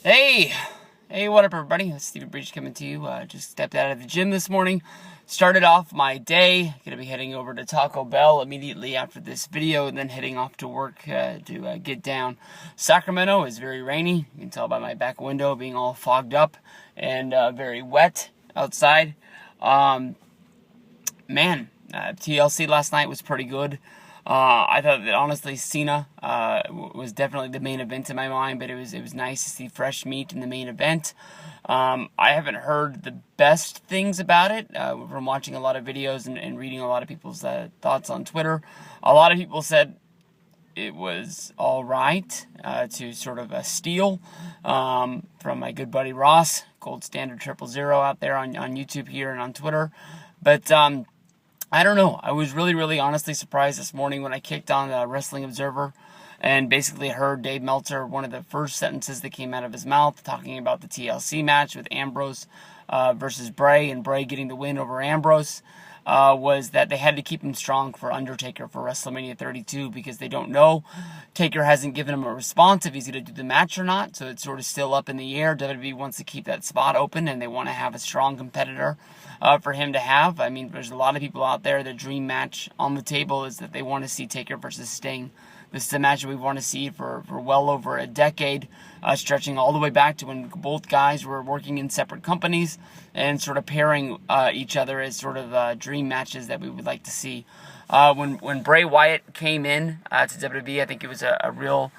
Hey, what up, everybody? It's Stephen Breach coming to you. Just stepped out of the gym this morning. Started off my day. Gonna be heading over to Taco Bell immediately after this video, and then heading off to work to get down. Sacramento is very rainy. You can tell by my back window being all fogged up and very wet outside. TLC last night was pretty good. I thought that honestly Cena was definitely the main event in my mind, but it was nice to see fresh meat in the main event. I haven't heard the best things about it from watching a lot of videos and reading a lot of people's thoughts on Twitter. A lot of people said it was all right to sort of a steal from my good buddy Ross, Gold Standard 000 out there on YouTube here and on Twitter. But I don't know. I was really honestly surprised this morning when I kicked on Wrestling Observer and basically heard Dave Meltzer, one of the first sentences that came out of his mouth, talking about the TLC match with Ambrose versus Bray, and Bray getting the win over Ambrose, was that they had to keep him strong for Undertaker for WrestleMania 32 because they don't know. Taker hasn't given him a response if he's going to do the match or not, so it's sort of still up in the air. WWE wants to keep that spot open, and they want to have a strong competitor for him to have. I mean, there's a lot of people out there, the dream match on the table is that they want to see Taker versus Sting. This is a match that we want to see for well over a decade, stretching all the way back to when both guys were working in separate companies and sort of pairing each other as sort of dream matches that we would like to see. When Bray Wyatt came in to WWE, I think it was a real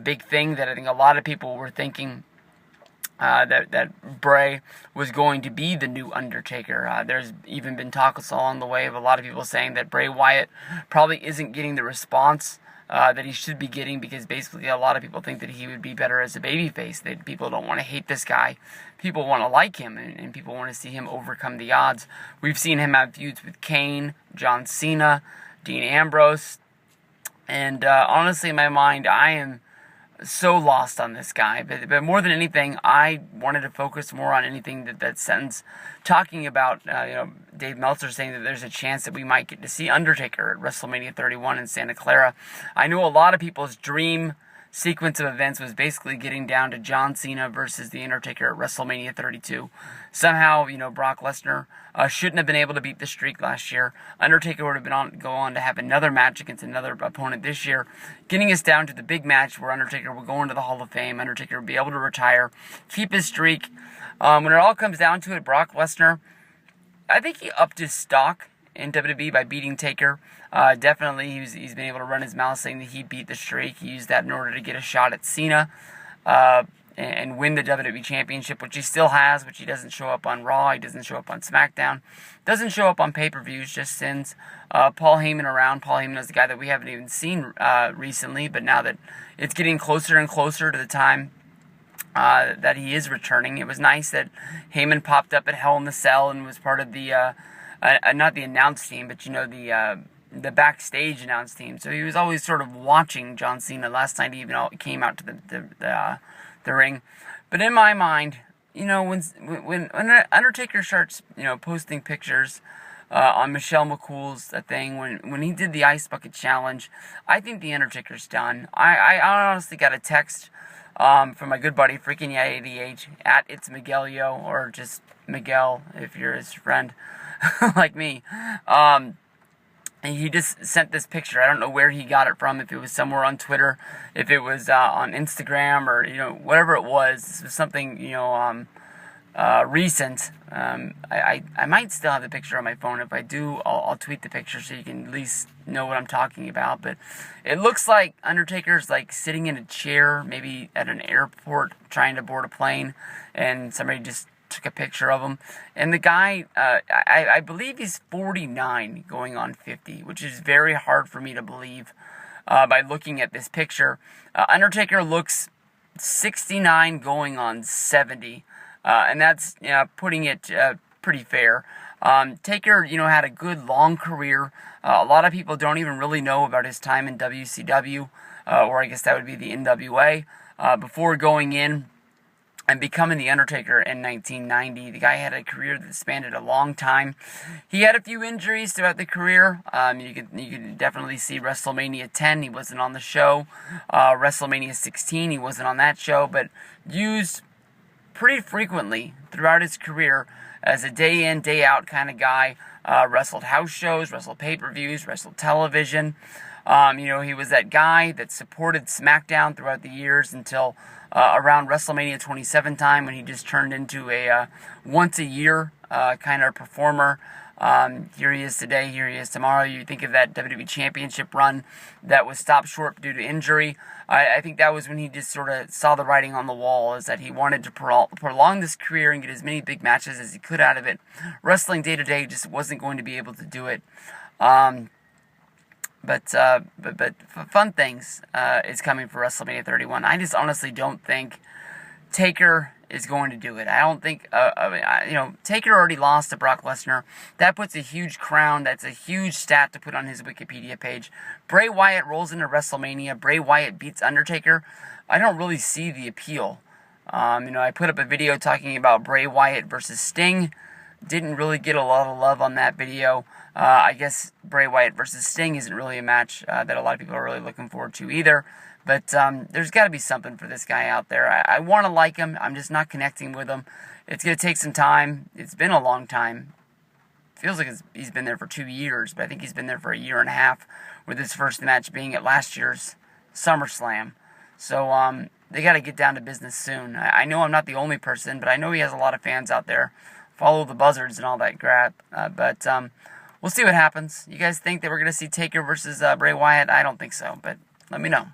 big thing that I think a lot of people were thinking that Bray was going to be the new Undertaker. There's even been talks along the way of a lot of people saying that Bray Wyatt probably isn't getting the response that he should be getting, because basically a lot of people think that he would be better as a babyface. That people don't want to hate this guy. People want to like him, and people want to see him overcome the odds. We've seen him have feuds with Kane, John Cena, Dean Ambrose, and honestly, in my mind, I am so lost on this guy, but more than anything, I wanted to focus more on anything that sentence talking about, Dave Meltzer saying that there's a chance that we might get to see Undertaker at WrestleMania 31 in Santa Clara. I know a lot of people's dream sequence of events was basically getting down to John Cena versus The Undertaker at WrestleMania 32. Somehow, Brock Lesnar shouldn't have been able to beat the streak last year. Undertaker would have go on to have another match against another opponent this year, getting us down to the big match where Undertaker will go into the Hall of Fame. Undertaker will be able to retire, keep his streak. When it all comes down to it, Brock Lesnar, I think he upped his stock in WWE by beating Taker. Definitely, he's been able to run his mouth saying that he beat the streak. He used that in order to get a shot at Cena and win the WWE Championship, which he still has, which he doesn't show up on Raw, he doesn't show up on SmackDown, doesn't show up on pay-per-views, just sends Paul Heyman around. Paul Heyman is the guy that we haven't even seen recently, but now that it's getting closer and closer to the time that he is returning, it was nice that Heyman popped up at Hell in the Cell and was part of the not the announce team, but the backstage announce team. So he was always sort of watching John Cena. Last night he even came out to the ring. But in my mind, when Undertaker starts posting pictures on Michelle McCool's thing, when he did the Ice Bucket Challenge, I think the Undertaker's done. I honestly got a text from my good buddy Freaking Yay ADH at It's Miguelio, or just Miguel if you're his friend like me. And he just sent this picture. I don't know where he got it from, if it was somewhere on Twitter, if it was on Instagram, or whatever it was. This was something recent. I might still have the picture on my phone. If I do, I'll tweet the picture so you can at least know what I'm talking about. But it looks like Undertaker's like sitting in a chair, maybe at an airport trying to board a plane, and somebody just took a picture of him. And the guy, I believe he's 49 going on 50, which is very hard for me to believe by looking at this picture. Undertaker looks 69 going on 70. And that's putting it pretty fair. Taker, had a good long career. A lot of people don't even really know about his time in WCW, or I guess that would be the NWA, before going in and becoming The Undertaker in 1990. The guy had a career that spanned a long time. He had a few injuries throughout the career. You could definitely see WrestleMania 10, he wasn't on the show. WrestleMania 16, he wasn't on that show, but used pretty frequently throughout his career as a day in, day out kind of guy. Wrestled house shows, wrestled pay-per-views, wrestled television. He was that guy that supported SmackDown throughout the years until around WrestleMania 27 time, when he just turned into a once-a-year kind of performer. Here he is today, here he is tomorrow. You think of that WWE Championship run that was stopped short due to injury. I think that was when he just sort of saw the writing on the wall, is that he wanted to prolong this career and get as many big matches as he could out of it. Wrestling day-to-day just wasn't going to be able to do it. But fun things is coming for WrestleMania 31. I just honestly don't think Taker is going to do it. I don't think, Taker already lost to Brock Lesnar. That puts a huge crown. That's a huge stat to put on his Wikipedia page. Bray Wyatt rolls into WrestleMania. Bray Wyatt beats Undertaker. I don't really see the appeal. I put up a video talking about Bray Wyatt versus Sting. Didn't really get a lot of love on that video. I guess Bray Wyatt versus Sting isn't really a match that a lot of people are really looking forward to either. But there's got to be something for this guy out there. I want to like him. I'm just not connecting with him. It's going to take some time. It's been a long time. Feels like he's been there for 2 years, but I think he's been there for a year and a half, with his first match being at last year's SummerSlam. So they got to get down to business soon. I know I'm not the only person, but I know he has a lot of fans out there. Follow the buzzards and all that crap. But we'll see what happens. You guys think that we're going to see Taker versus Bray Wyatt? I don't think so, but let me know.